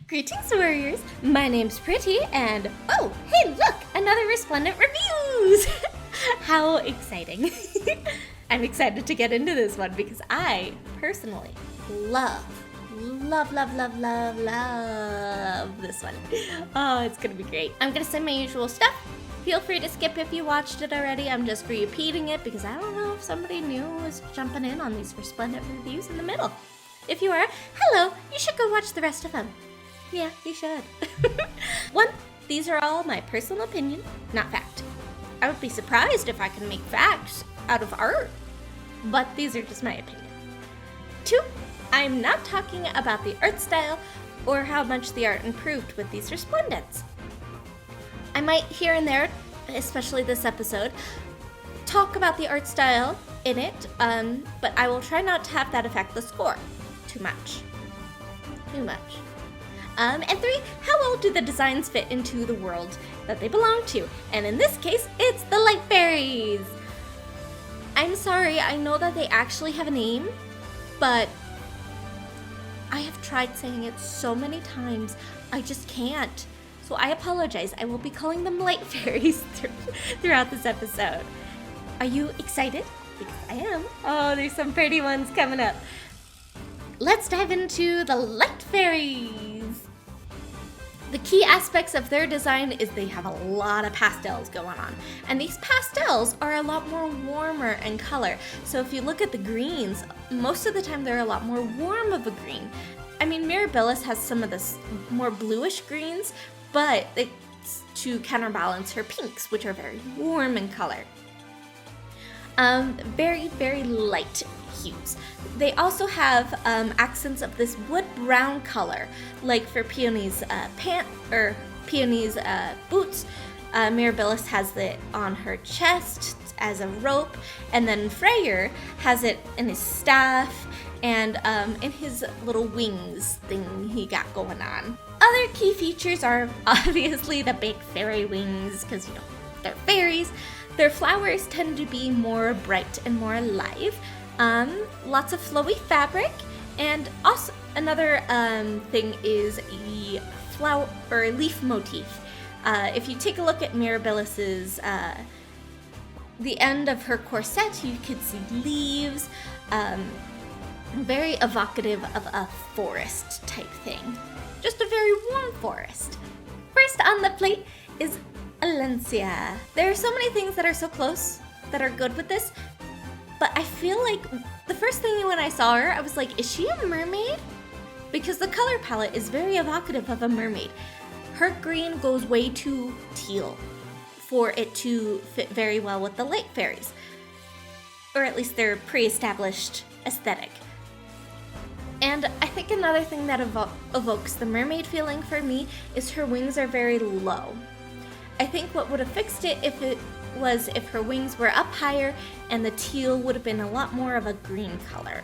Greetings, warriors! My name's Pretty, and oh, hey, look! Another Resplendent Reviews! How exciting! I'm excited to get into this one because I personally love this one. Oh, it's gonna be great. I'm gonna say my usual stuff. Feel free to skip if you watched it already. I'm just repeating it because I don't know if somebody new is jumping in on these Resplendent reviews in the middle. If you are, hello, you should go watch the rest of them. Yeah, you should. 1, these are all my personal opinion, not fact. I would be surprised if I can make facts out of art, but these are just my opinion. 2, I'm not talking about the art style or how much the art improved with these Resplendents. I might here and there, especially this episode, talk about the art style in it, but I will try not to have that affect the score too much. And 3, how well do the designs fit into the world that they belong to? And in this case, it's the light fairies! I'm sorry, I know that they actually have a name, but I have tried saying it so many times, I just can't. So I apologize, I will be calling them light fairies throughout this episode. Are you excited? Because I am. Oh, there's some pretty ones coming up. Let's dive into the light fairies! The key aspects of their design is they have a lot of pastels going on. And these pastels are a lot more warmer in color. So if you look at the greens, most of the time they're a lot more warm of a green. I mean, Mirabilis has some of this more bluish greens, but it's to counterbalance her pinks, which are very warm in color. Very, very light hues. They also have accents of this wood brown color, like for Peony's Peony's boots. Mirabilis has it on her chest as a rope, and then Freyr has it in his staff and in his little wings thing he got going on. Other key features are obviously the big fairy wings, because you know they're fairies. Their flowers tend to be more bright and more alive. Lots of flowy fabric, and also another thing is the flower or leaf motif. If you take a look at Mirabilis's the end of her corset, you could see leaves, very evocative of a forest type thing. Just a very warm forest. First on the plate is Valencia. There are so many things that are so close that are good with this, but I feel like the first thing when I saw her, I was like, is she a mermaid? Because the color palette is very evocative of a mermaid. Her green goes way too teal for it to fit very well with the light fairies, or at least their pre-established aesthetic. And I think another thing that evokes the mermaid feeling for me is her wings are very low. I think what would have fixed it if her wings were up higher and the teal would have been a lot more of a green color.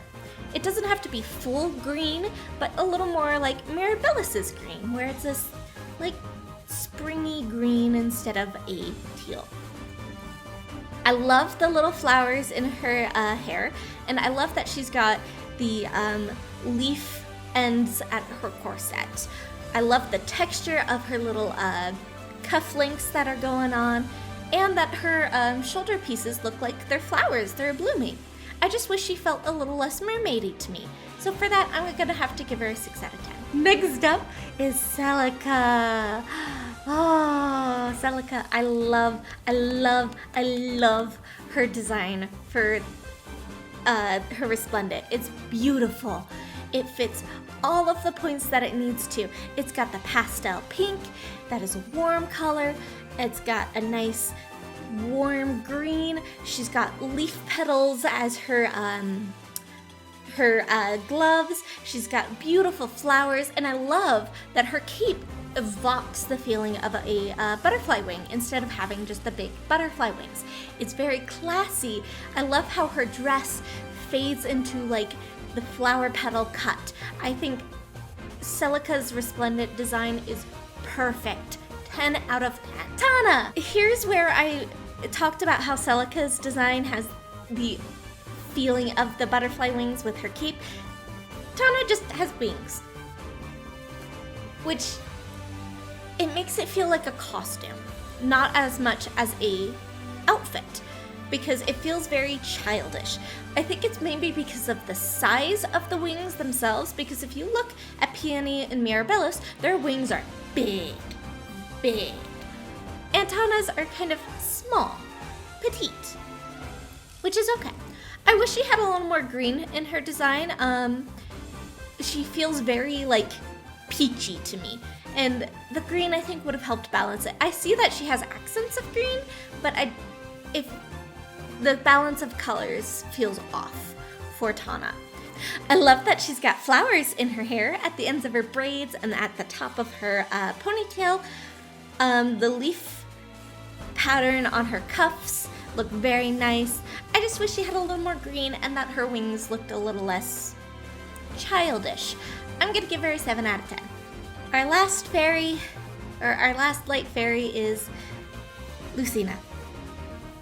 It doesn't have to be full green, but a little more like Mirabilis's green, where it's this like springy green instead of a teal. I love the little flowers in her hair, and I love that she's got the leaf ends at her corset. I love the texture of her little cufflinks that are going on, and that her shoulder pieces look like they're flowers, they're blooming. I just wish she felt a little less mermaidy to me. So for that, I'm gonna have to give her a 6 out of 10. Next up is Cecilia. Oh, Cecilia, I love her design for her Resplendent. It's beautiful. It fits all of the points that it needs to. It's got the pastel pink, that is a warm color. It's got a nice warm green. She's got leaf petals as her gloves. She's got beautiful flowers, and I love that her cape evokes the feeling of a butterfly wing instead of having just the big butterfly wings. It's very classy. I love how her dress fades into like the flower petal cut. I think Cecilia's Resplendent design is perfect. 10 out of 10. Tana! Here's where I talked about how Cecilia's design has the feeling of the butterfly wings with her cape. Tana just has wings. which it makes it feel like a costume, not as much as a outfit, because it feels very childish. I think it's maybe because of the size of the wings themselves, because if you look at Peony and Mirabellis, their wings are big. And Tana's are kind of small, petite, which is okay. I wish she had a little more green in her design. She feels very like peachy to me, and the green I think would have helped balance it. I see that she has accents of green, but if the balance of colors feels off for Tana. I love that she's got flowers in her hair at the ends of her braids and at the top of her ponytail. The leaf pattern on her cuffs look very nice. I just wish she had a little more green and that her wings looked a little less childish. I'm gonna give her a 7 out of 10. Our last light fairy is Lucina.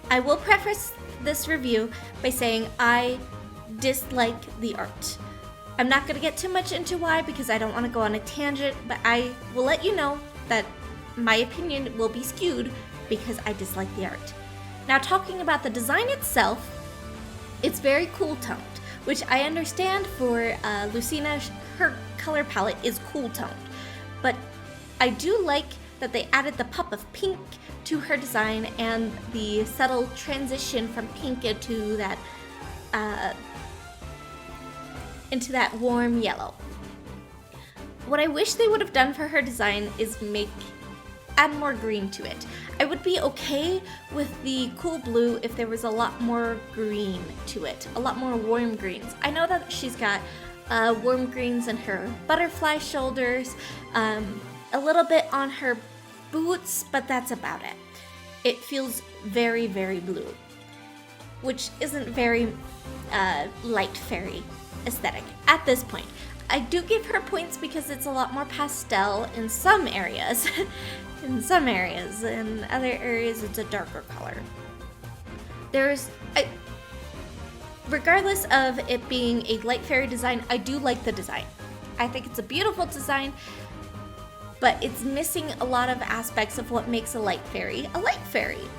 I will preface this review by saying I dislike the art. I'm not gonna get too much into why because I don't want to go on a tangent, but I will let you know that my opinion will be skewed because I dislike the art. Now, talking about the design itself, it's very cool toned, which I understand for Lucina, her color palette is cool toned. But I do like that they added the pop of pink to her design and the subtle transition from pink into that warm yellow. What I wish they would have done for her design is add more green to it. I would be okay with the cool blue if there was a lot more green to it, a lot more warm greens. I know that she's got warm greens in her butterfly shoulders, a little bit on her boots, but that's about it. It feels very, very blue, which isn't very light fairy aesthetic at this point. I do give her points because it's a lot more pastel in some areas. In other areas it's a darker color. Regardless of it being a light fairy design, I do like the design. I think it's a beautiful design, but it's missing a lot of aspects of what makes a light fairy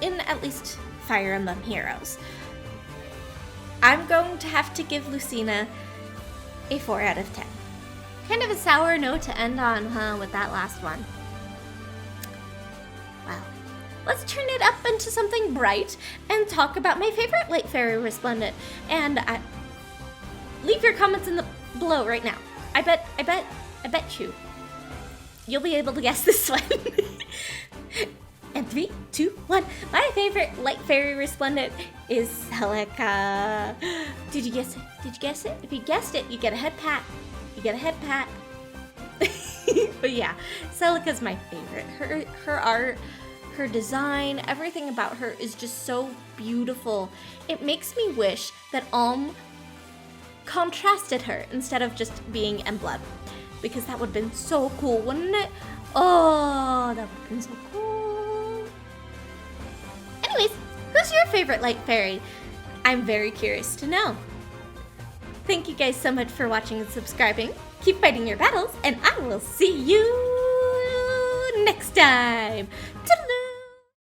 in at least Fire Emblem Heroes. I'm going to have to give Lucina a 4 out of 10. Kind of a sour note to end on, huh, with that last one. Well, let's turn it up into something bright and talk about my favorite light fairy Resplendent. And leave your comments below right now. I bet you'll be able to guess this one. And 3, 2, 1. My favorite light fairy Resplendent is Celica. Did you guess it? If you guessed it, you get a head pat. But yeah, Celica's my favorite. Her art, her design, everything about her is just so beautiful. It makes me wish that Alm contrasted her instead of just being Emblem, because that would have been so cool, wouldn't it? Oh, that would have been so cool. Anyways, who's your favorite light fairy? I'm very curious to know. Thank you guys so much for watching and subscribing. Keep fighting your battles, and I will see you next time. Toodaloo!